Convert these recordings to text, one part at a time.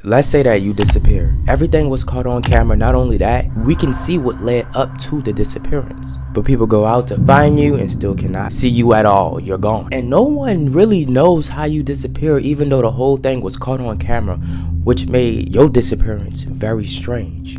Let's say that you disappear. Everything was caught on camera. Not only that, we can see what led up to the disappearance. But people go out to find you and still cannot see you at all. You're gone. And no one really knows how you disappear, even though the whole thing was caught on camera, which made your disappearance very strange.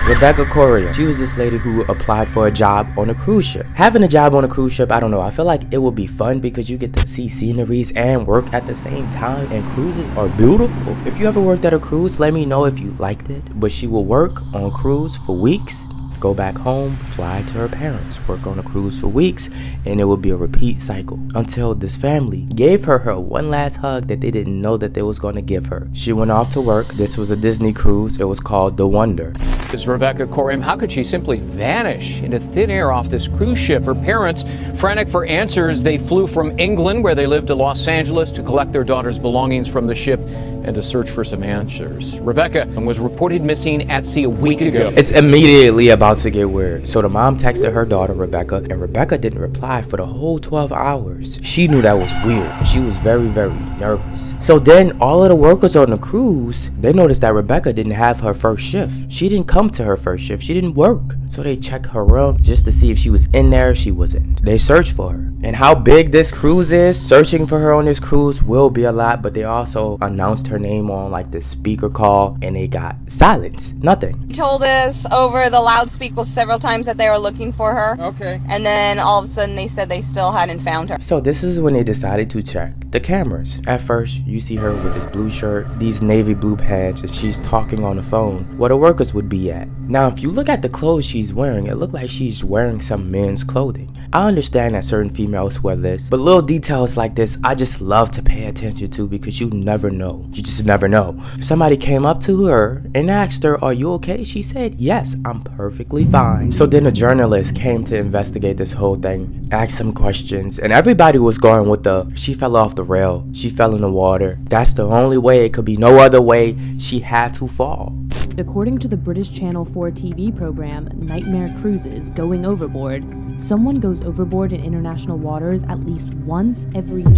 Rebecca Correa, she was this lady who applied for a job on a cruise ship. Having a job on a cruise ship, I don't know, I feel like it would be fun because you get to see sceneries and work at the same time, and cruises are beautiful. If you ever worked at a cruise, let me know if you liked it. But she will work on cruise for weeks, go back home, fly to her parents, work on a cruise for weeks, and it would be a repeat cycle until this family gave her one last hug that they didn't know that they was going to give her. She went off to work. This was a Disney cruise. It was called The Wonder. Is Rebecca Correa, how could she simply vanish into thin air off this cruise ship? Her parents, frantic for answers, they flew from England, where they lived, to Los Angeles to collect their daughter's belongings from the ship and to search for some answers. Rebecca was reported missing at sea a week ago. It's immediately about to get weird. So the mom texted her daughter Rebecca, and Rebecca didn't reply for the whole 12 hours. She knew that was weird. She was very, very nervous. So then all of the workers on the cruise, they noticed that Rebecca didn't have her first shift. She didn't come to her first shift. She didn't work. So they checked her room just to see if she was in there. She wasn't. They searched for her. And how big this cruise is, searching for her on this cruise will be a lot, but they also announced her name on like the speaker call, and they got silence. Nothing. He told us over the loudspeaker several times that they were looking for her. Okay. And then all of a sudden they said they still hadn't found her. So this is when they decided to check the cameras. At first, you see her with this blue shirt, these navy blue pants, and she's talking on the phone where the workers would be at. Now, if you look at the clothes she's wearing, it looked like she's wearing some men's clothing. I understand that certain females wear this, but little details like this, I just love to pay attention to because you never know. You just never know. Somebody came up to her and asked her, "Are you okay?" She said, "Yes, I'm perfectly fine." So then a journalist came to investigate this whole thing, asked some questions, and everybody was going with she fell off the rail, she fell in the water. That's the only way. It could be no other way. She had to fall. According to the British Channel 4 TV program Nightmare Cruises Going Overboard, someone goes overboard in international waters at least once every 2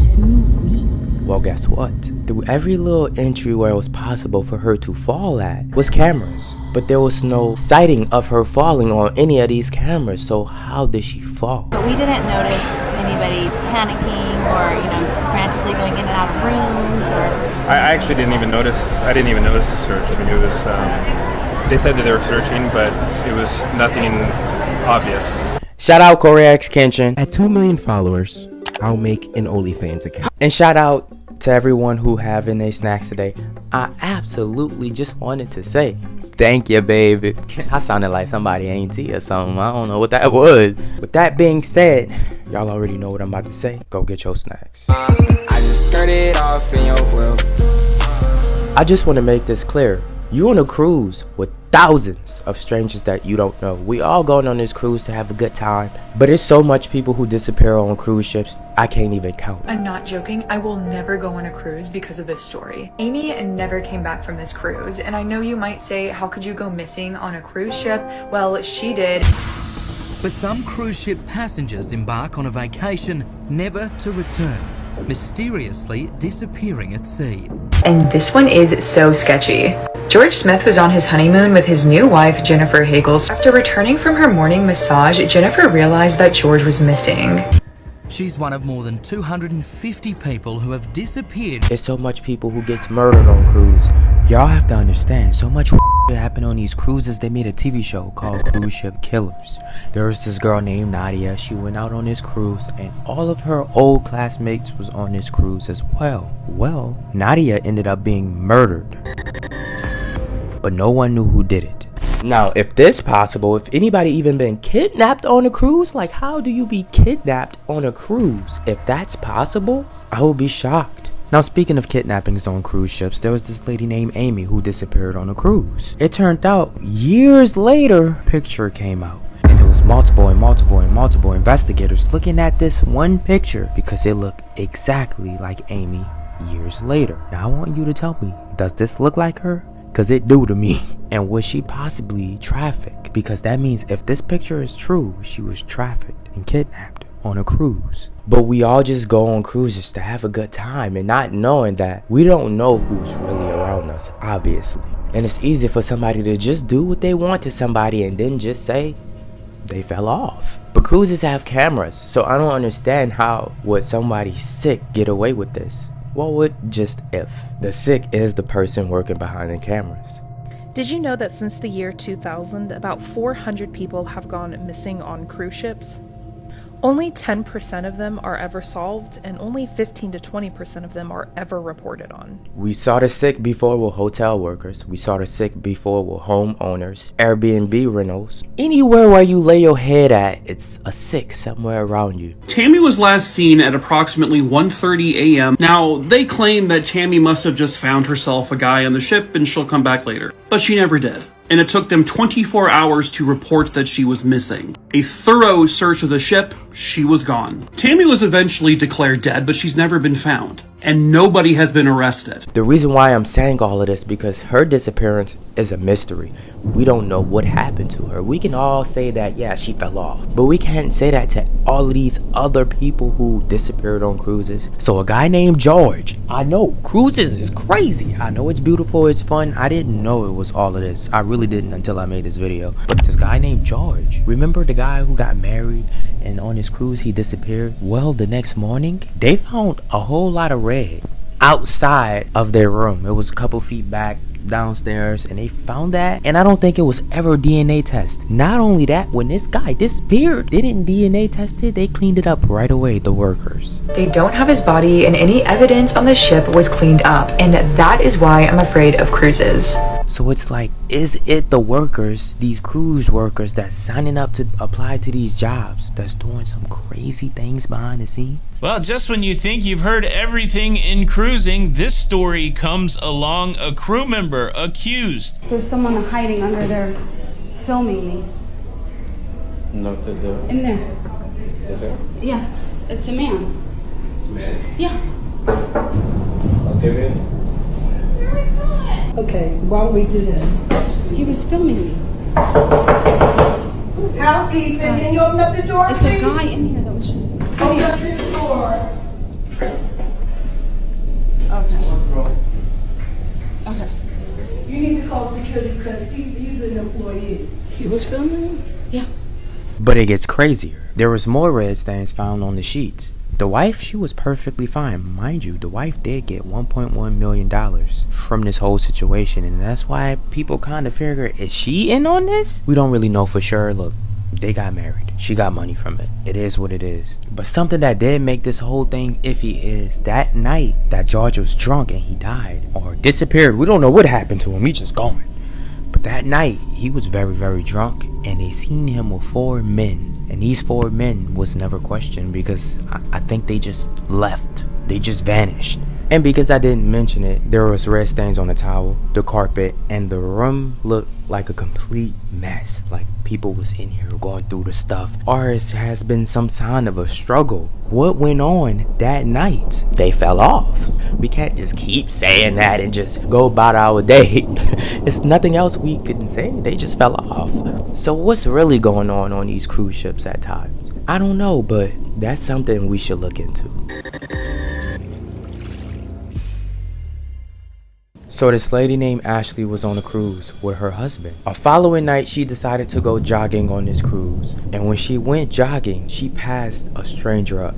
weeks. Well, guess what? Through every little entry where it was possible for her to fall at was cameras, but there was no sighting of her falling on any of these cameras. So how did she fall? But we didn't notice anybody panicking or, frantically going in and out of rooms or... I actually didn't even notice. I didn't even notice the search. I mean, it was. They said that they were searching, but it was nothing obvious. Shout out Correa X Kenshin. At 2 million followers, I'll make an OnlyFans account. And shout out to everyone who having their snacks today. I absolutely just wanted to say thank you, baby. I sounded like somebody auntie or something. I don't know what that was. With that being said, y'all already know what I'm about to say. Go get your snacks. I just skirted off in your whip. I just want to make this clear. You're on a cruise with thousands of strangers that you don't know. We all going on this cruise to have a good time, but there's so much people who disappear on cruise ships, I can't even count. I'm not joking. I will never go on a cruise because of this story. Amy never came back from this cruise, and I know you might say, how could you go missing on a cruise ship? Well, she did. But some cruise ship passengers embark on a vacation never to return, mysteriously disappearing at sea. And this one is so sketchy. George Smith was on his honeymoon with his new wife, Jennifer Hagels. After returning from her morning massage, Jennifer realized that George was missing. She's one of more than 250 people who have disappeared. There's so much people who gets murdered on cruise. Y'all have to understand, so much happened on these cruises. They made a TV show called Cruise Ship Killers. There was this girl named Nadia. She went out on this cruise, and all of her old classmates was on this cruise as well. Well, Nadia ended up being murdered, but no one knew who did it. Now, if this possible, if anybody even been kidnapped on a cruise, like how do you be kidnapped on a cruise? If that's possible, I would be shocked. Now, speaking of kidnappings on cruise ships, there was this lady named Amy who disappeared on a cruise. It turned out years later, a picture came out, and it was multiple investigators looking at this one picture because it looked exactly like Amy years later. Now, I want you to tell me, does this look like her? Because it do to me. And was she possibly trafficked? Because that means if this picture is true, she was trafficked and kidnapped. on a cruise. But we all just go on cruises to have a good time and not knowing that we don't know who's really around us, obviously. And it's easy for somebody to just do what they want to somebody and then just say they fell off. But cruises have cameras, so I don't understand how would somebody sick get away with this. What would just if? The sick is the person working behind the cameras. Did you know that since the year 2000, about 400 people have gone missing on cruise ships? Only 10% of them are ever solved, and only 15 to 20% of them are ever reported on. We saw the sick before with hotel workers. We saw the sick before with homeowners, Airbnb rentals. Anywhere where you lay your head at, it's a sick somewhere around you. Tammy was last seen at approximately 1:30 a.m. Now, they claim that Tammy must have just found herself a guy on the ship and she'll come back later. But she never did. And it took them 24 hours to report that she was missing. A thorough search of the ship, she was gone. Tammy was eventually declared dead, but she's never been found. And nobody has been arrested. The reason why I'm saying all of this because her disappearance is a mystery. We don't know what happened to her. We can all say that, yeah, she fell off. But we can't say that to all of these other people who disappeared on cruises. So a guy named George. I know cruises is crazy. I know it's beautiful, it's fun. I didn't know it was all of this. I really didn't until I made this video. But this guy named George. Remember the guy who got married and on his cruise he disappeared? Well, the next morning, they found a whole lot of red outside of their room. It was a couple feet back downstairs, and they found that, and I don't think it was ever DNA test. Not only that, when this guy disappeared, they didn't DNA test it, they cleaned it up right away, the workers. They don't have his body, and any evidence on the ship was cleaned up, and that is why I'm afraid of cruises. So it's like, is it the workers, these cruise workers that's signing up to apply to these jobs, that's doing some crazy things behind the scenes? Well, just when you think you've heard everything in cruising, this story comes along. A crew member accused. There's someone hiding under there filming me. No, in there. Is there? Yeah, it's a man. It's a man? Yeah. Let's get in. Okay, why don't we do this? He was filming me. Housekeeping, can you open up the door, It's please? a guy in here that was just... Open up the door. Okay. What's wrong? Okay. You need to call security because he's an employee. He was filming me? Yeah. But it gets crazier. There was more red stains found on the sheets. The wife, she was perfectly fine. Mind you, the wife did get $1.1 million from this whole situation, and that's why people kind of figure, is she in on this? We don't really know for sure. Look, they got married. She got money from it. It is what it is. But something that did make this whole thing iffy is that night that George was drunk and he died or disappeared. We don't know what happened to him. He just gone. But that night, he was very, very drunk, and they seen him with 4 men. And these 4 men was never questioned because I think they just left. They just vanished. And because I didn't mention it, there was red stains on the towel, the carpet, and the room looked like a complete mess. Like people was in here going through the stuff. Or it has been some sign of a struggle. What went on that night? They fell off. We can't just keep saying that and just go about our day. It's nothing else we couldn't say. They just fell off. So what's really going on these cruise ships at times? I don't know, but that's something we should look into. So this lady named Ashley was on a cruise with her husband. A following night, she decided to go jogging on this cruise. And when she went jogging, she passed a stranger up.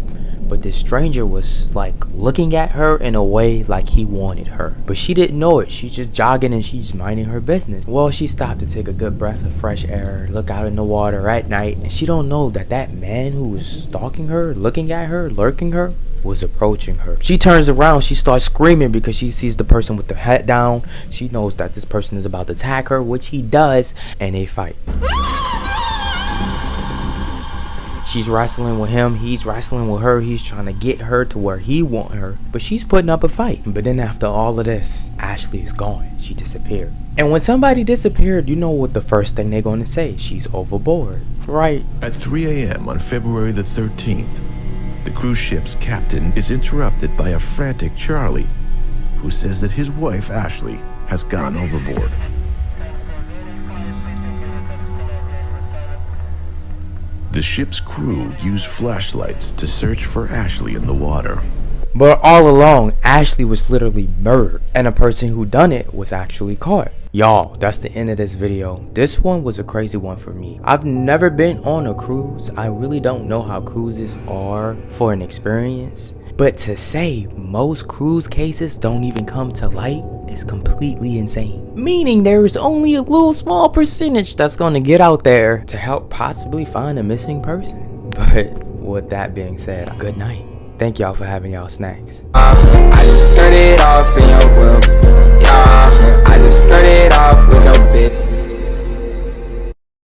But this stranger was like looking at her in a way like he wanted her. But she didn't know it. She's just jogging and she's minding her business. Well, she stopped to take a good breath of fresh air, look out in the water at night. And she don't know that that man who was stalking her, looking at her, lurking her, was approaching her. She turns around, she starts screaming because she sees the person with the head down. She knows that this person is about to attack her, which he does, and they fight. She's wrestling with him, he's wrestling with her, he's trying to get her to where he want her, but she's putting up a fight. But then after all of this, Ashley is gone. She disappeared. And when somebody disappeared, you know what the first thing they're going to say? She's overboard, right? At 3 a.m. on February the 13th, the cruise ship's captain is interrupted by a frantic Charlie, who says that his wife, Ashley, has gone overboard. The ship's crew used flashlights to search for Ashley in the water. But all along, Ashley was literally murdered, and the person who done it was actually caught. Y'all, that's the end of this video. This one was a crazy one for me. I've never been on a cruise. I really don't know how cruises are for an experience. But to say most cruise cases don't even come to light is completely insane. Meaning there's only a little small percentage that's gonna get out there to help possibly find a missing person. But with that being said, good night. Thank y'all for having y'all snacks. I just started off in your world. Yeah, I just started off with your bit.